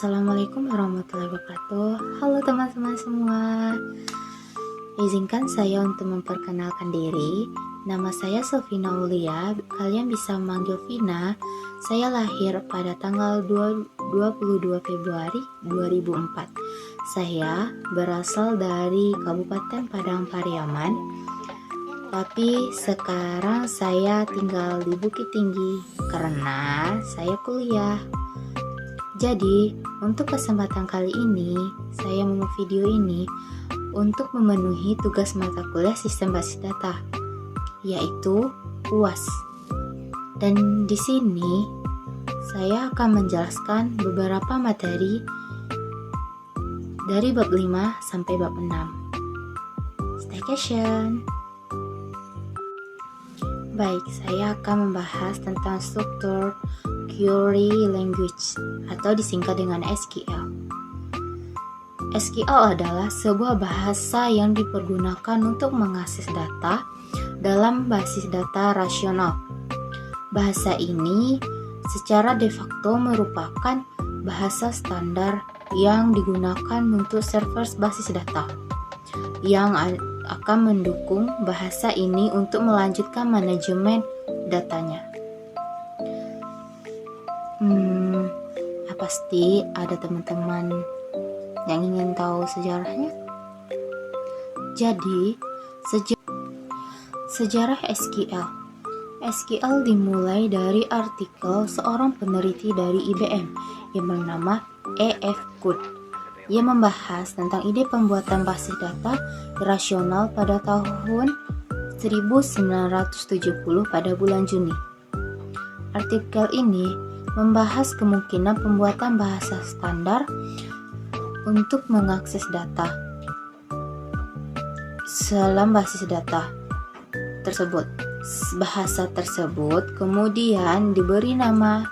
Assalamualaikum warahmatullahi wabarakatuh. Halo teman-teman semua. Izinkan saya untuk memperkenalkan diri. Nama saya Sofina Aulia. Kalian bisa memanggil Vina. Saya lahir pada tanggal 22 Februari 2004. Saya berasal dari Kabupaten Padang Pariaman. Tapi sekarang saya tinggal di Bukit Tinggi karena saya kuliah. Jadi, untuk kesempatan kali ini, saya membuat video ini untuk memenuhi tugas mata kuliah Sistem Basis Data, yaitu UAS. Dan di sini, saya akan menjelaskan beberapa materi dari bab 5 sampai bab 6. Staycation. Baik, saya akan membahas tentang struktur Query Language atau disingkat dengan SQL. SQL adalah sebuah bahasa yang dipergunakan untuk mengakses data dalam basis data rasional. Bahasa ini secara de facto merupakan bahasa standar yang digunakan untuk server basis data yang akan mendukung bahasa ini untuk melanjutkan manajemen datanya. Pasti ada teman-teman yang ingin tahu sejarahnya. Jadi, sejarah SQL. SQL dimulai dari artikel seorang peneliti dari IBM yang bernama E.F. Cook yang membahas tentang ide pembuatan basis data rasional pada tahun 1970 pada bulan Juni. Artikel ini membahas kemungkinan pembuatan bahasa standar untuk mengakses data dalam basis data tersebut. Bahasa tersebut kemudian diberi nama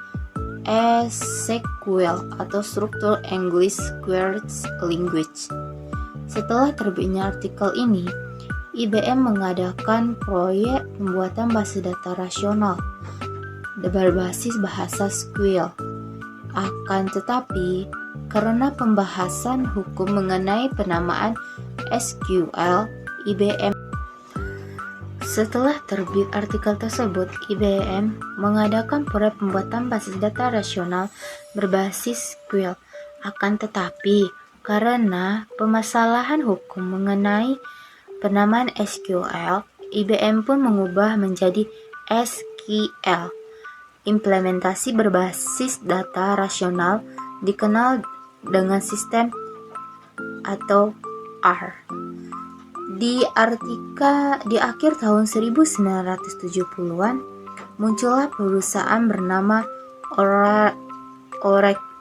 SQL atau Structured English Query Language. Setelah terbitnya artikel ini, IBM mengadakan proyek pembuatan basis data rasional berbasis bahasa SQL. Akan tetapi, karena pembahasan hukum mengenai penamaan SQL, IBM setelah terbit artikel tersebut, IBM mengadakan proyek pembuatan basis data rasional berbasis SQL. Akan tetapi, karena permasalahan hukum mengenai penamaan SQL, IBM pun mengubah menjadi SQL. Implementasi berbasis data rasional dikenal dengan sistem atau R. Di akhir tahun 1970-an, muncullah perusahaan bernama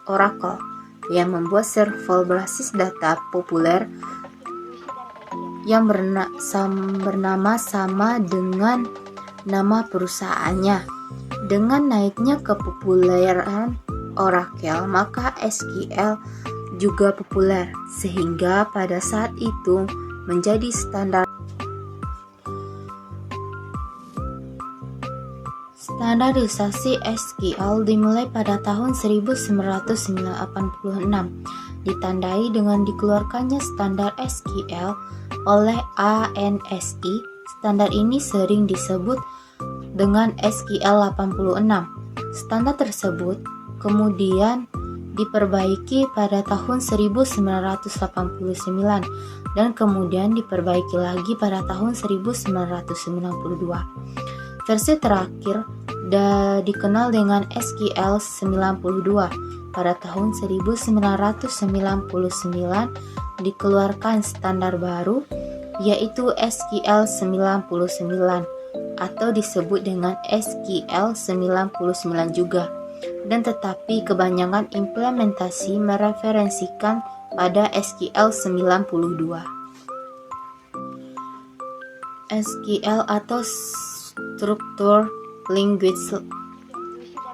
Oracle yang membuat server berbasis data populer yang bernama sama dengan nama perusahaannya. Dengan naiknya kepopuleran Oracle, maka SQL juga populer, sehingga pada saat itu menjadi standar. Standarisasi SQL dimulai pada tahun 1986, ditandai dengan dikeluarkannya standar SQL oleh ANSI. Standar ini sering disebut dengan SQL 86. Standar tersebut kemudian diperbaiki pada tahun 1989 dan kemudian diperbaiki lagi pada tahun 1992. Versi terakhir dikenal dengan SQL 92. Pada tahun 1999 dikeluarkan standar baru yaitu SQL 99 atau disebut dengan SQL 99 juga, dan tetapi kebanyakan implementasi mereferensikan pada SQL 92. SQL atau Structured Language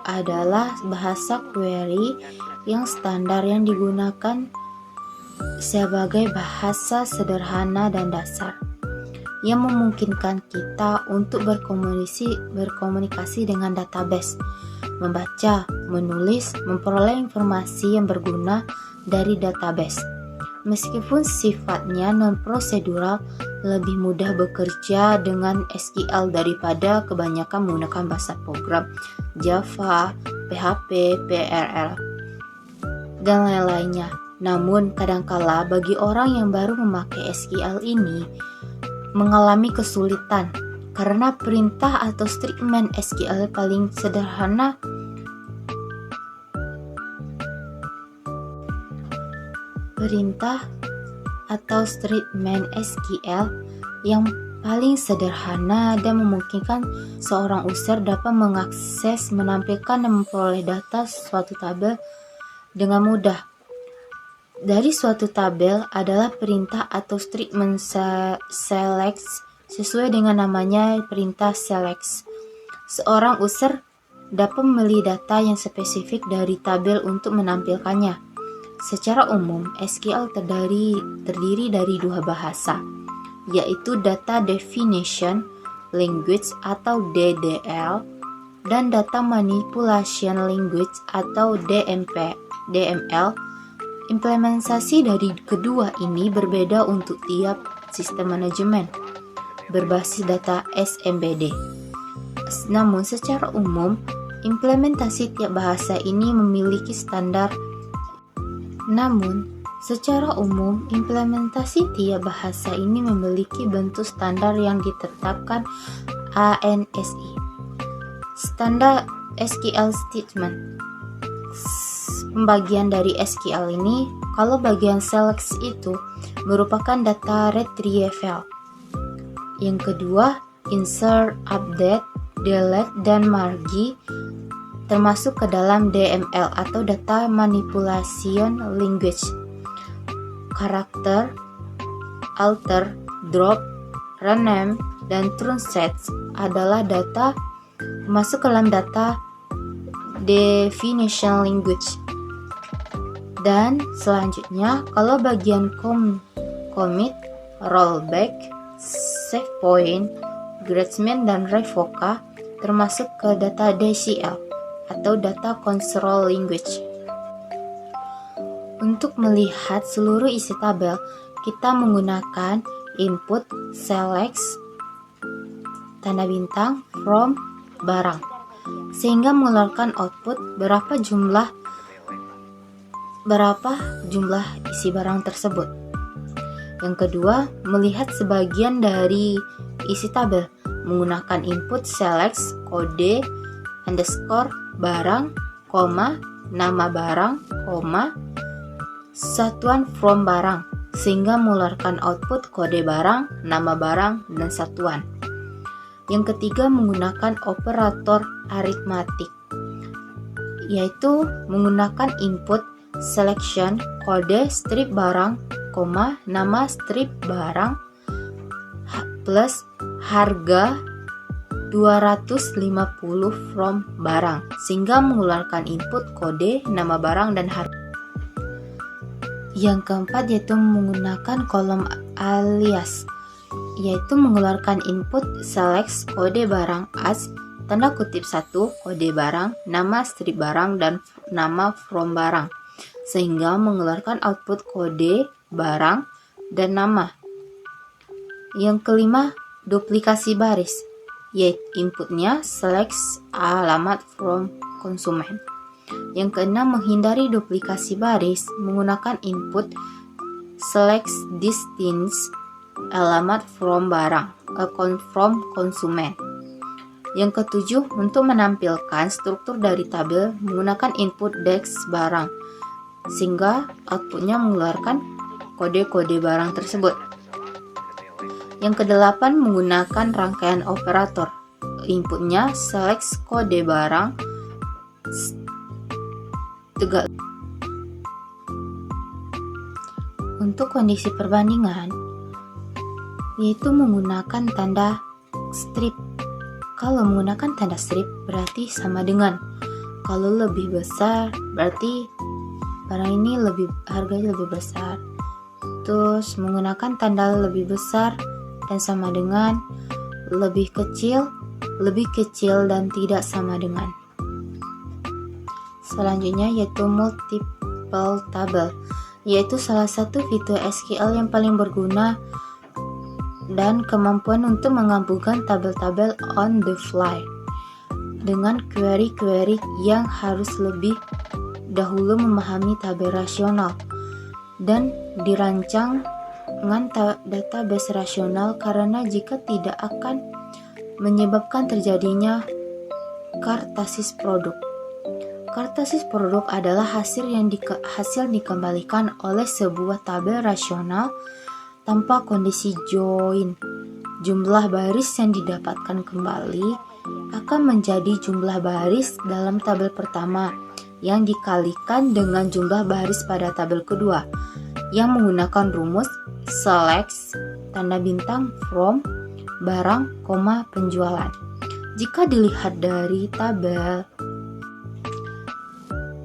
adalah bahasa query yang standar yang digunakan sebagai bahasa sederhana dan dasar yang memungkinkan kita untuk berkomunikasi dengan database, membaca, menulis, memperoleh informasi yang berguna dari database. Meskipun sifatnya non-prosedural, lebih mudah bekerja dengan SQL daripada kebanyakan menggunakan bahasa program Java, PHP, PRL, dan lain-lainnya. Namun, kadangkala bagi orang yang baru memakai SQL ini mengalami kesulitan karena perintah atau statement SQL paling sederhana yang paling sederhana dan memungkinkan seorang user dapat mengakses, menampilkan dan memperoleh data suatu tabel dengan mudah. Dari suatu tabel adalah perintah atau statement select sesuai dengan namanya perintah select. Seorang user dapat memilih data yang spesifik dari tabel untuk menampilkannya. Secara umum, SQL terdiri dari dua bahasa, yaitu Data Definition Language atau DDL dan Data Manipulation Language atau DML. Implementasi dari kedua ini berbeda untuk tiap sistem manajemen berbasis data SMBD. Namun secara umum, implementasi tiap bahasa ini memiliki standar. bentuk standar yang ditetapkan ANSI. Standar SQL Statement. Pembagian dari SQL ini, kalau bagian select itu merupakan data retrieval. Yang kedua, insert, update, delete, dan margi termasuk ke dalam DML atau Data Manipulation Language. Karakter, alter, drop, rename, dan truncate adalah data masuk ke dalam Data Definition Language. Dan selanjutnya, kalau bagian commit, rollback, save point, gradient, dan revoca termasuk ke data DCL atau Data Control Language. Untuk melihat seluruh isi tabel, kita menggunakan input, select, tanda bintang, from, barang, sehingga mengeluarkan output berapa jumlah isi barang tersebut. Yang kedua, melihat sebagian dari isi tabel menggunakan input select kode underscore barang, nama barang, satuan from barang, sehingga mengeluarkan output kode barang, nama barang, dan satuan. Yang ketiga, menggunakan operator aritmatik, yaitu menggunakan input selection kode strip barang, nama strip barang, plus harga 250 from barang, sehingga mengeluarkan input kode, nama barang, dan harga. Yang keempat yaitu menggunakan kolom alias, yaitu mengeluarkan input select kode barang as tanda kutip 1 kode barang, nama strip barang, dan nama from barang, sehingga mengeluarkan output kode barang dan nama. Yang kelima, duplikasi baris, yaitu inputnya select alamat from konsumen. Yang keenam, menghindari duplikasi baris menggunakan input select distance alamat from barang from konsumen. Yang ketujuh, untuk menampilkan struktur dari tabel menggunakan input dex barang, sehingga outputnya mengeluarkan kode-kode barang tersebut. Yang kedelapan, menggunakan rangkaian operator, inputnya select kode barang, untuk kondisi perbandingan, yaitu menggunakan tanda strip. Kalau menggunakan tanda strip berarti sama dengan, kalau lebih besar berarti barang ini harganya lebih besar. Terus menggunakan tanda lebih besar dan sama dengan, lebih kecil dan tidak sama dengan. Selanjutnya yaitu multiple table, yaitu salah satu fitur SQL yang paling berguna dan kemampuan untuk menggabungkan tabel-tabel on the fly dengan query-query yang harus lebih dahulu memahami tabel rasional dan dirancang dengan database rasional, karena jika tidak akan menyebabkan terjadinya kartasis produk. Kartasis produk adalah hasil dikembalikan oleh sebuah tabel rasional tanpa kondisi join. Jumlah baris yang didapatkan kembali akan menjadi jumlah baris dalam tabel pertama yang dikalikan dengan jumlah baris pada tabel kedua yang menggunakan rumus select tanda bintang from barang, penjualan. Jika dilihat dari tabel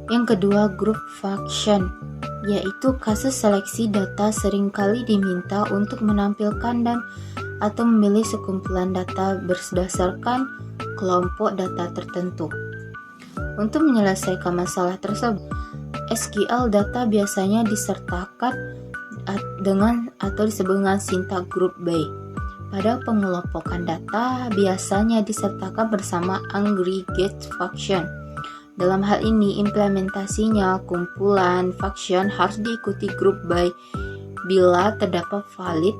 yang kedua, group function, yaitu kasus seleksi data seringkali diminta untuk menampilkan dan atau memilih sekumpulan data berdasarkan kelompok data tertentu. Untuk menyelesaikan masalah tersebut, SQL data biasanya disertakan dengan atau disebut dengan sintak group by. Pada pengelompokan data biasanya disertakan bersama aggregate function. Dalam hal ini, implementasinya kumpulan function harus diikuti group by bila terdapat valid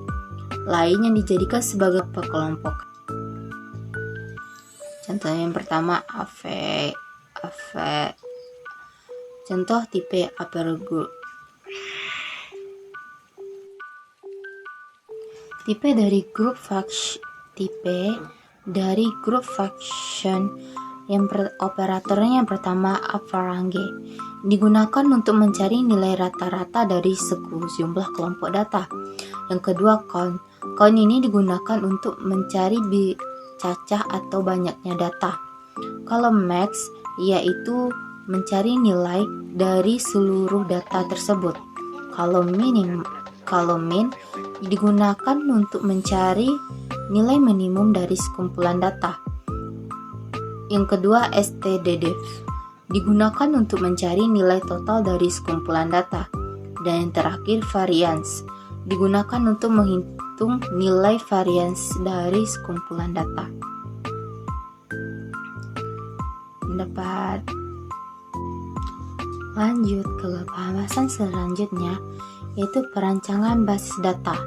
lain yang dijadikan sebagai pekelompok. Contoh yang pertama, contoh tipe upper group. Tipe dari group function operatornya yang pertama upper-range digunakan untuk mencari nilai rata-rata dari sejumlah kelompok data. Yang kedua, count ini digunakan untuk mencari cacah atau banyaknya data. Kalau max yaitu mencari nilai dari seluruh data tersebut. Kalau min digunakan untuk mencari nilai minimum dari sekumpulan data. Yang kedua, stddiff digunakan untuk mencari nilai total dari sekumpulan data. Dan yang terakhir, variance digunakan untuk menghitung nilai variance dari sekumpulan data. Dapat lanjut ke pembahasan selanjutnya, yaitu perancangan basis data.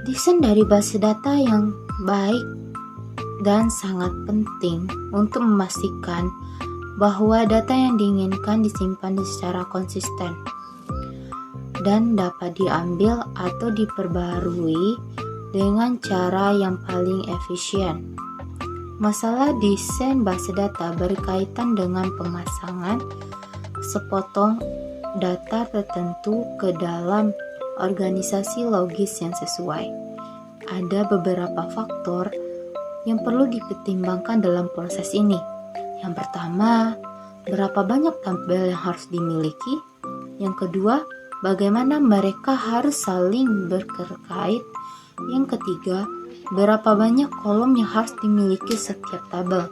Desain dari basis data yang baik dan sangat penting untuk memastikan bahwa data yang diinginkan disimpan secara konsisten dan dapat diambil atau diperbarui dengan cara yang paling efisien. Masalah desain basis data berkaitan dengan pemasangan sepotong data tertentu ke dalam organisasi logis yang sesuai. Ada beberapa faktor yang perlu dipertimbangkan dalam proses ini. Yang pertama, berapa banyak tabel yang harus dimiliki? Yang kedua, bagaimana mereka harus saling berkait? Yang ketiga, berapa banyak kolom yang harus dimiliki setiap tabel?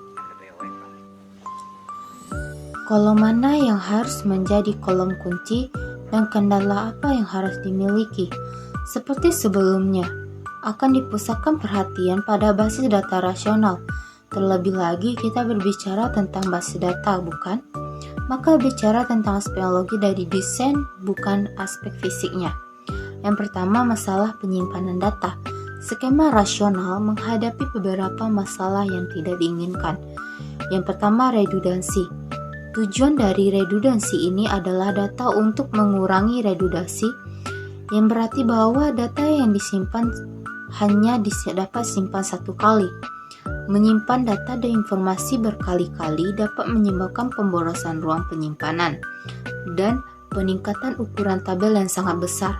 Kolom mana yang harus menjadi kolom kunci dan kendala apa yang harus dimiliki? Seperti sebelumnya, akan dipusatkan perhatian pada basis data rasional. Terlebih lagi kita berbicara tentang basis data, bukan? Maka bicara tentang aspek logi dari desain, bukan aspek fisiknya. Yang pertama, masalah penyimpanan data. Skema rasional menghadapi beberapa masalah yang tidak diinginkan. Yang pertama, redundansi. Tujuan dari redundansi ini adalah data untuk mengurangi redundansi, yang berarti bahwa data yang disimpan hanya dapat simpan satu kali. Menyimpan data dan informasi berkali-kali dapat menyebabkan pemborosan ruang penyimpanan dan peningkatan ukuran tabel yang sangat besar.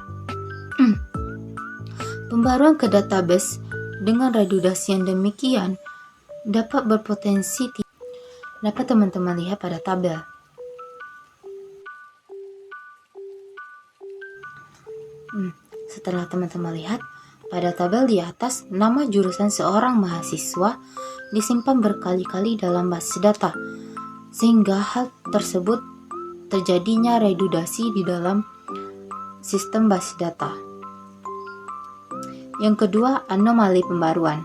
Pembaruan ke database dengan redundansi yang demikian dapat berpotensi dapat teman-teman lihat pada tabel. Setelah teman-teman lihat, Pada tabel di atas, nama jurusan seorang mahasiswa disimpan berkali-kali dalam basis data, sehingga hal tersebut terjadinya redundasi di dalam sistem basis data. Yang kedua, anomali pembaruan,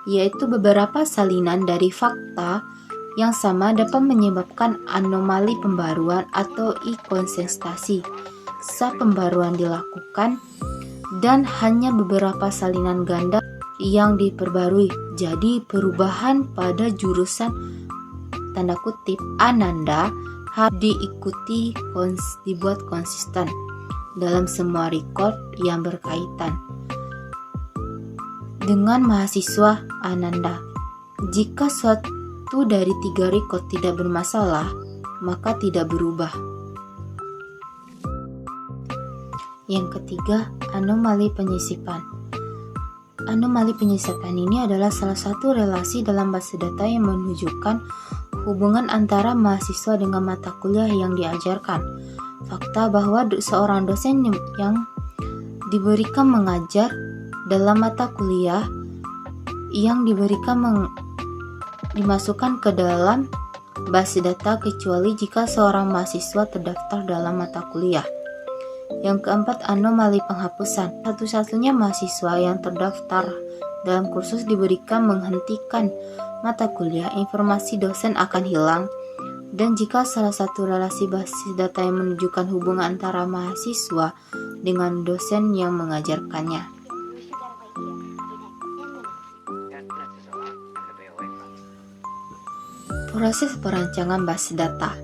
yaitu beberapa salinan dari fakta yang sama dapat menyebabkan anomali pembaruan atau inkonsistensi saat pembaruan dilakukan, dan hanya beberapa salinan ganda yang diperbarui. Jadi perubahan pada jurusan tanda kutip ananda harus dibuat konsisten dalam semua record yang berkaitan dengan mahasiswa ananda. Jika suatu dari 3 record tidak bermasalah, maka tidak berubah. Yang ketiga, anomali penyisipan. Anomali penyisipan ini adalah salah satu relasi dalam basis data yang menunjukkan hubungan antara mahasiswa dengan mata kuliah yang diajarkan. Fakta bahwa seorang dosen yang diberikan mengajar dalam mata kuliah yang diberikan dimasukkan ke dalam basis data kecuali jika seorang mahasiswa terdaftar dalam mata kuliah. Yang keempat, anomali penghapusan. Satu-satunya mahasiswa yang terdaftar dalam kursus diberikan menghentikan mata kuliah, informasi dosen akan hilang, dan jika salah satu relasi basis data yang menunjukkan hubungan antara mahasiswa dengan dosen yang mengajarkannya. Proses perancangan basis data.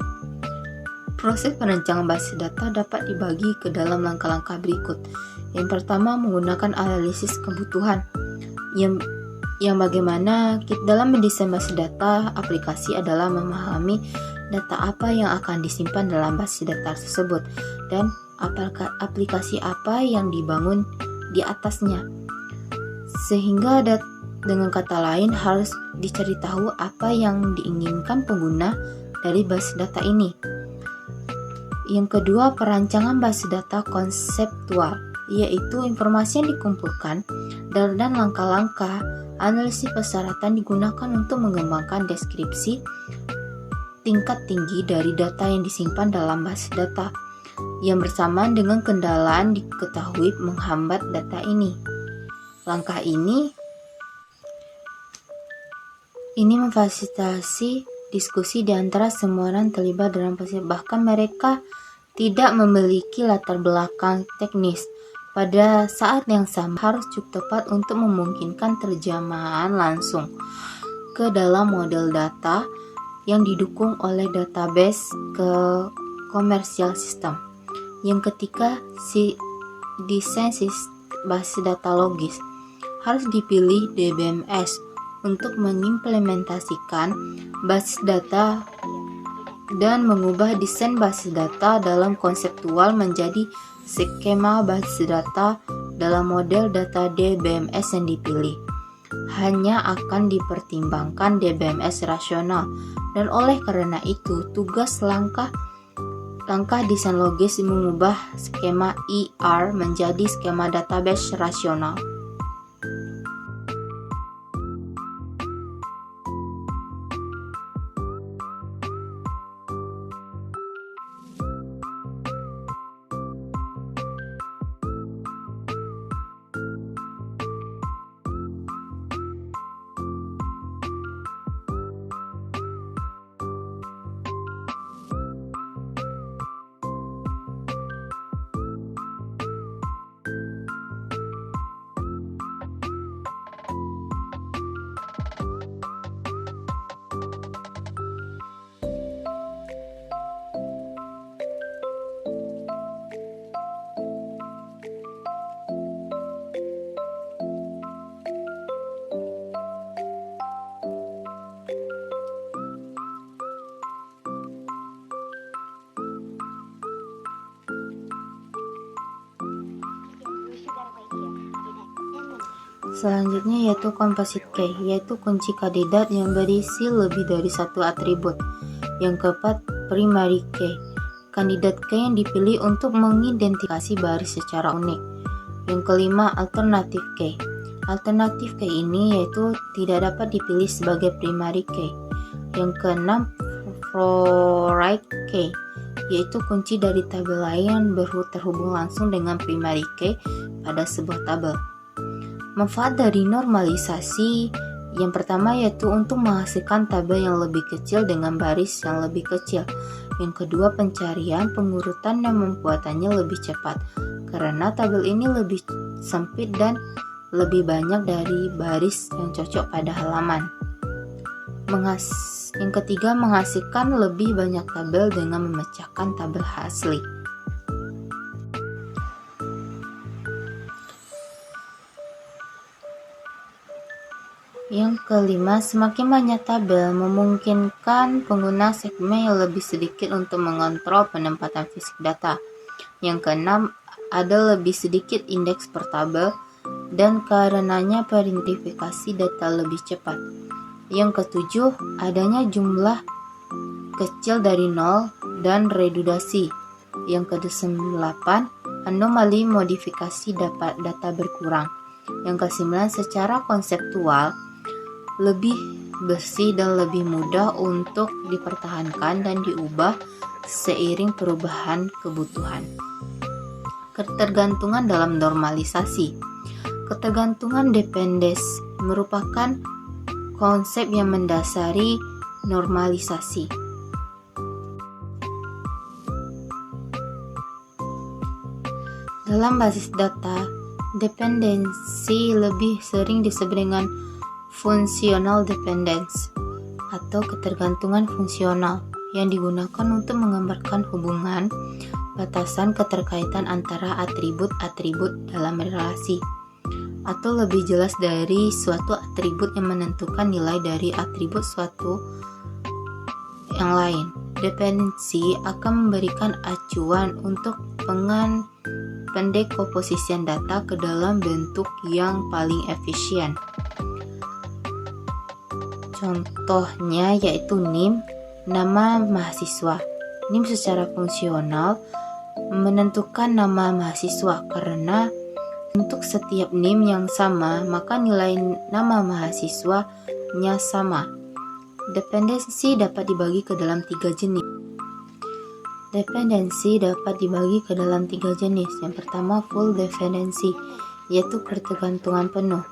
Proses perancangan basis data dapat dibagi ke dalam langkah-langkah berikut. Yang pertama, menggunakan analisis kebutuhan. Yang bagaimana dalam mendesain basis data aplikasi adalah memahami data apa yang akan disimpan dalam basis data tersebut dan aplikasi apa yang dibangun di atasnya. Sehingga dengan kata lain harus dicari tahu apa yang diinginkan pengguna dari basis data ini. Yang kedua, perancangan basis data konseptual, yaitu informasi yang dikumpulkan dan langkah-langkah analisis persyaratan digunakan untuk mengembangkan deskripsi tingkat tinggi dari data yang disimpan dalam basis data, yang bersamaan dengan kendala yang diketahui menghambat data ini. Langkah ini memfasilitasi diskusi di antara semua orang terlibat dalam proses, bahkan mereka tidak memiliki latar belakang teknis. Pada saat yang sama harus cukup tepat untuk memungkinkan terjemahan langsung ke dalam model data yang didukung oleh database ke komersial system. Yang ketiga, desain basis data logis. Harus dipilih DBMS untuk mengimplementasikan basis data dan mengubah desain basis data dalam konseptual menjadi skema basis data dalam model data DBMS yang dipilih. Hanya akan dipertimbangkan DBMS rasional, dan oleh karena itu tugas langkah desain logis mengubah skema ER menjadi skema database rasional. Selanjutnya yaitu composite key, yaitu kunci kandidat yang berisi lebih dari satu atribut. Yang keempat, primary key, kandidat key yang dipilih untuk mengidentifikasi baris secara unik. Yang kelima, alternative key. Alternative key ini yaitu tidak dapat dipilih sebagai primary key. Yang keenam, override key, yaitu kunci dari tabel lain yang terhubung langsung dengan primary key pada sebuah tabel. Manfaat dari normalisasi yang pertama yaitu untuk menghasilkan tabel yang lebih kecil dengan baris yang lebih kecil. Yang kedua, pencarian pengurutan dan membuatannya lebih cepat karena tabel ini lebih sempit dan lebih banyak dari baris yang cocok pada halaman. Yang ketiga, menghasilkan lebih banyak tabel dengan memecahkan tabel asli. Yang kelima, semakin banyak tabel memungkinkan pengguna segmen yang lebih sedikit untuk mengontrol penempatan fisik data. Yang keenam, ada lebih sedikit indeks per tabel dan karenanya peridentifikasi data lebih cepat. Yang ketujuh, adanya jumlah kecil dari nol dan redundasi. Yang kedelapan, anomali modifikasi data berkurang. Yang kesembilan, secara konseptual lebih bersih dan lebih mudah untuk dipertahankan dan diubah seiring perubahan kebutuhan. Ketergantungan dalam normalisasi. Ketergantungan dependence merupakan konsep yang mendasari normalisasi. Dalam basis data, dependensi lebih sering disebut dengan functional dependence atau ketergantungan fungsional yang digunakan untuk menggambarkan hubungan, batasan keterkaitan antara atribut-atribut dalam relasi, atau lebih jelas dari suatu atribut yang menentukan nilai dari atribut suatu yang lain. Dependensi akan memberikan acuan untuk pendekomposisian data ke dalam bentuk yang paling efisien. Contohnya yaitu NIM, nama mahasiswa. NIM secara fungsional menentukan nama mahasiswa karena untuk setiap NIM yang sama, maka nilai nama mahasiswanya sama. Dependensi dapat dibagi ke dalam tiga jenis. Yang pertama, full dependency, yaitu ketergantungan penuh.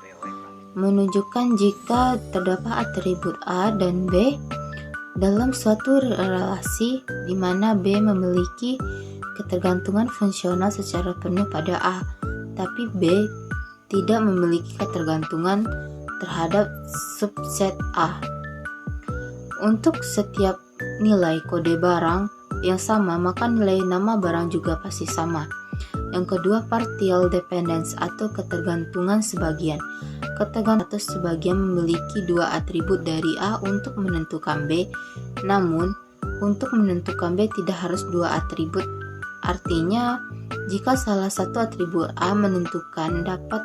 Menunjukkan jika terdapat atribut A dan B dalam suatu relasi di mana B memiliki ketergantungan fungsional secara penuh pada A, tapi B tidak memiliki ketergantungan terhadap subset A. Untuk setiap nilai kode barang yang sama, maka nilai nama barang juga pasti sama. Yang kedua, partial dependence atau ketergantungan sebagian. Ketergantungan atau sebagian memiliki dua atribut dari A untuk menentukan B, namun untuk menentukan B tidak harus dua atribut. Artinya, jika salah satu atribut A menentukan dapat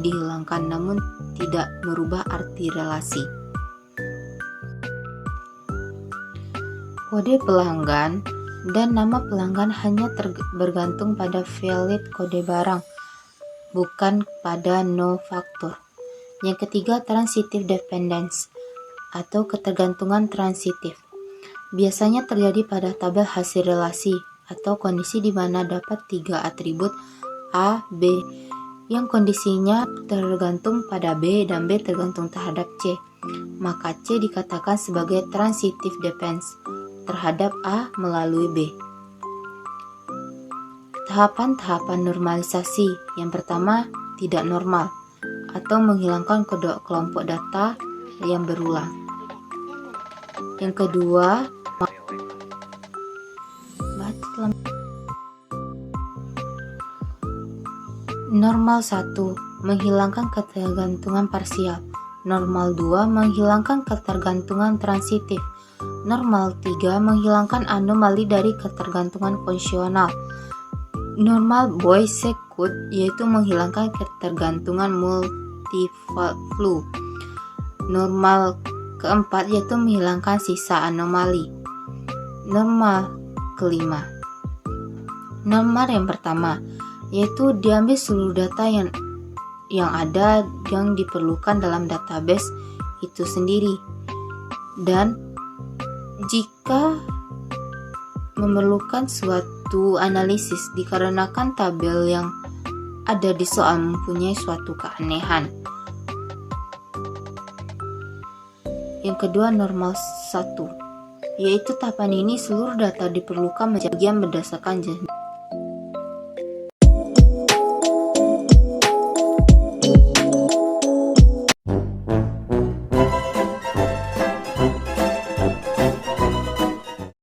dihilangkan namun tidak merubah arti relasi. Kode pelanggan dan nama pelanggan hanya bergantung pada valid kode barang, bukan pada no faktor. Yang ketiga, transitive dependence atau ketergantungan transitif. Biasanya terjadi pada tabel hasil relasi atau kondisi di mana dapat tiga atribut A, B, yang kondisinya tergantung pada B dan B tergantung terhadap C. Maka C dikatakan sebagai transitive dependence terhadap A melalui B. Tahapan-tahapan normalisasi. Yang pertama, tidak normal atau menghilangkan kelompok data yang berulang. Yang kedua, normal 1 menghilangkan ketergantungan parsial. Normal 2 menghilangkan ketergantungan transitif. Normal 3 menghilangkan anomali dari ketergantungan fungsional. Normal Boix-Secoud yaitu menghilangkan ketergantungan multi-value. Normal keempat yaitu menghilangkan sisa anomali. Normal kelima. Normal yang pertama yaitu diambil seluruh data yang ada yang diperlukan dalam database itu sendiri. Dan jika memerlukan suatu analisis dikarenakan tabel yang ada di soal mempunyai suatu keanehan. Yang kedua, normal 1, yaitu tahapan ini seluruh data diperlukan bagian berdasarkan jenis